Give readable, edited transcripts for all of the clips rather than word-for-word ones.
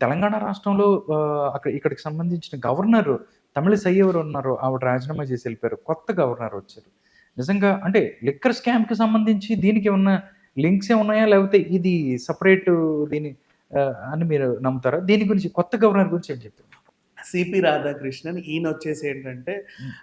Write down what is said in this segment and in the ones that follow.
తెలంగాణ రాష్ట్రంలో ఇక్కడికి సంబంధించిన గవర్నరు తమిళిసై ఎవరు ఉన్నారో ఆవిడ రాజీనామా చేసి ఎళ్ళిపోయారు. కొత్త గవర్నర్ వచ్చారు. నిజంగా అంటే లిక్కర్ స్కామ్‌కి సంబంధించి దీనికేమన్నా లింక్స్ ఏమున్నాయా? లేకపోతే ఇది సెపరేటు దీని అని మీరు నమ్ముతారా? దీని గురించి కొత్త గవర్నర్ గురించి ఏం చెప్తారు? సిపి రాధాకృష్ణన్ ఈయనొచ్చేసి ఏంటంటే హ్మ్.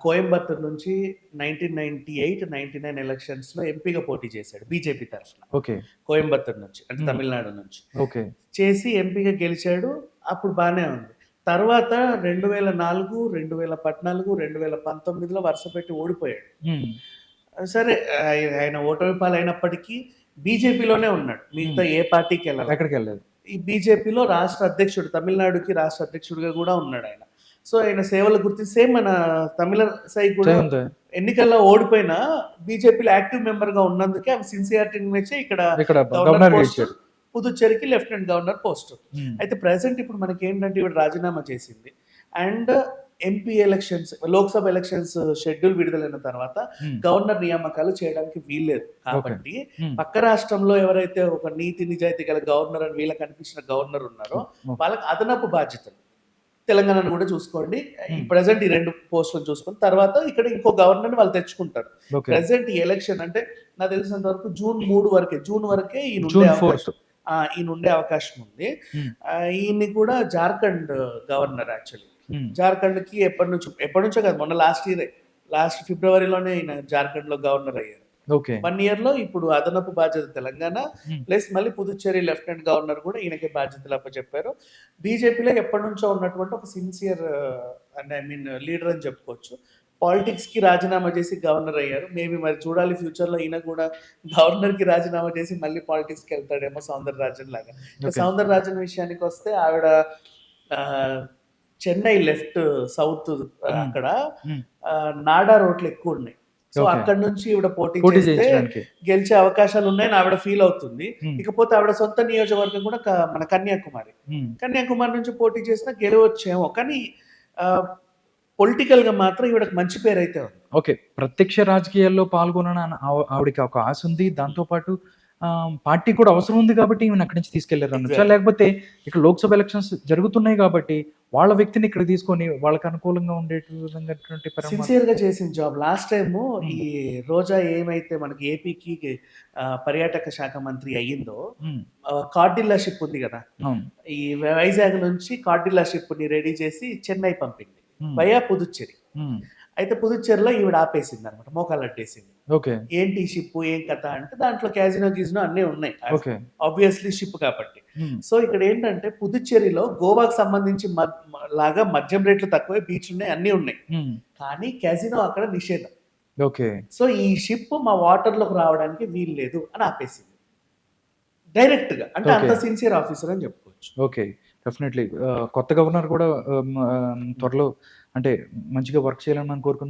కోయంబత్తూర్ నుంచి 1998, 99 ఎలక్షన్స్‌లో ఎంపీగా పోటీ చేశాడు బీజేపీ తరఫున. ఓకే. కోయంబత్తూర్ నుంచి అంటే హ్మ్. తమిళనాడు నుంచి. ఓకే. చేసి ఎంపీగా గెలిచాడు. అప్పుడు బానే ఉంది. తర్వాత 2004, 2014, 2019లో వరుస పెట్టి ఓడిపోయాడు. హ్మ్. సరే ఆయన ఓటమి పాలైనప్పటికీ బీజేపీలోనే ఉన్నాడు. మిగతా ఏ పార్టీకెళ్ళల. ఎక్కడికెళ్ళలేదు. ఈ బీజేపీలో రాష్ట్ర అధ్యక్షుడు, తమిళనాడుకి రాష్ట్ర అధ్యక్షుడిగా గూడా ఉన్నాడాయన. సో, ఆయన సేవలు గుర్తించి సేమ్ మన తమిళసై కూడా ఎన్నికల్లో ఓడిపోయినా బీజేపీలో యాక్టివ్ మెంబర్‌గా ఉన్నందుకే ఆమె సిన్సియారిటీని మెచ్చి ఇక్కడ గవర్నర్ పోస్ట్, పుదుచ్చేరికి లెఫ్టినెంట్ గవర్నర్ పోస్ట్. అయితే ప్రెజెంట్ ఇప్పుడు మనకేంటంటే ఈవిడ రాజీనామా చేసింది. And MP elections, Lok Sabha elections schedule విడుదలైన తర్వాత గవర్నర్ నియామకాలు చేయడానికి వీల్లేదు. కాబట్టి పక్క రాష్ట్రంలో ఎవరైతే ఒక నీతి నిజాయితీ గల గవర్నర్ అని వీళ్ళకి అనిపించిన గవర్నర్ ఉన్నారో వాళ్ళకి అదనపు బాధ్యతలు. తెలంగాణను కూడా చూసుకోండి. ప్రెజెంట్ ఈ 2 పోస్టులను చూసుకొని తర్వాత ఇక్కడ ఇంకో గవర్నర్‌ని వాళ్ళు తెచ్చుకుంటారు. ప్రెజెంట్ ఈ ఎలక్షన్ అంటే నాకు తెలిసినంత వరకు జూన్ వరకే ఈయన ఉండే అవకాశం ఉంది. ఈయన్ని కూడా జార్ఖండ్ గవర్నర్ యాక్చువల్లీ. జార్ఖండ్‌కి ఎప్పటి నుంచో కాదు, మొన్న లాస్ట్ ఫిబ్రవరిలోనే ఈయన జార్ఖండ్‌లో గవర్నర్ అయ్యారు. 1 ఇయర్‌లో ఇప్పుడు అదనపు బాధ్యత తెలంగాణ ప్లస్ మళ్ళీ పుదుచ్చేరి లెఫ్టినెంట్ గవర్నర్ కూడా ఈయనకే బాధ్యతలు అప్పచెప్పారు. బీజేపీలో ఎప్పటినుంచో ఉన్నటువంటి ఒక సిన్సియర్ అండ్ లీడర్ అని చెప్పుకోవచ్చు. పాలిటిక్స్‌కి రాజీనామా చేసి గవర్నర్ అయ్యారు. మేబీ మరి చూడాలి ఫ్యూచర్‌లో ఈయన కూడా గవర్నర్‌కి రాజీనామా చేసి మళ్ళీ పాలిటిక్స్‌కి వెళ్తాడేమో సౌందరరాజన్ లాగా. సౌందరరాజన్ విషయానికొస్తే ఆవిడ చెన్నై లెఫ్ట్ సౌత్ అక్కడ నాడా రోడ్లు ఎక్కువ ఉన్నాయి. సో అక్కడ నుంచి ఈవిడ పోటీ చేస్తే గెలిచే అవకాశాలు ఉన్నాయని ఆవిడ ఫీల్ అవుతుంది. ఇకపోతే ఆవిడ సొంత నియోజకవర్గం కూడా మన కన్యాకుమారి నుంచి పోటీ చేసినా గెలవచ్చేమో. కానీ పొలిటికల్ గా మాత్రం ఈవిడకి మంచి పేరు అయితే ఉంది. ఓకే. ప్రత్యక్ష రాజకీయాల్లో పాల్గొనని ఆవిడకి ఒక ఆశ ఉంది. దాంతో పాటు పార్టీ కూడా అవసరం ఉంది కాబట్టి ఈమెను అక్కడి నుంచి తీసుకెళ్లారు అనొచ్చా? లేకపోతే ఇక్కడ లోక్‌సభ ఎలక్షన్స్ జరుగుతున్నాయి కాబట్టి వాళ్ళ వ్యక్తిని ఇక్కడ తీసుకొని వాళ్ళకి అనుకూలంగా ఉండేటువంటి సిన్సియర్‌గా చేసిన జాబ్. లాస్ట్ టైము ఈ రోజా ఏమైతే మనకి ఏపీకి పర్యాటక శాఖ మంత్రి అయ్యిందో, కార్ డీలర్‌షిప్ ఉంది కదా, ఈ వైజాగ్ నుంచి కార్ డీలర్‌షిప్‌ని రెడీ చేసి చెన్నై పంపింది వయా పుదుచ్చేరి. అయితే పుదుచ్చేరిలో ఈవిడ ఆపేసింది అనమాట, మోకాలడ్డేసింది. ఏంటి షిప్ ఏం కథ అంటే దాంట్లో క్యాజినో అన్నీ ఉన్నాయి. ఆబ్వియస్లీ షిప్ కాబట్టి. సో ఇక్కడ ఏంటంటే పుదుచ్చేరిలో గోవాకు సంబంధించి లాగా మద్యం రేట్లు తక్కువే, బీచ్ ఉన్నాయి, అన్నీ ఉన్నాయి. కానీ క్యాజినో అక్కడ నిషేధం. సో ఈ షిప్ మా వాటర్ లోకి రావడానికి వీలు లేదు అని ఆపేసింది డైరెక్ట్ గా. అంటే అంత సిన్సియర్ ఆఫీసర్ అని చెప్పుకోవచ్చు. ఓకే, డెఫినెట్లీ కొత్త గవర్నర్ కూడా త్వరలో అంటే మంచిగా వర్క్ చేయాలని మనం కోరుకుందాం.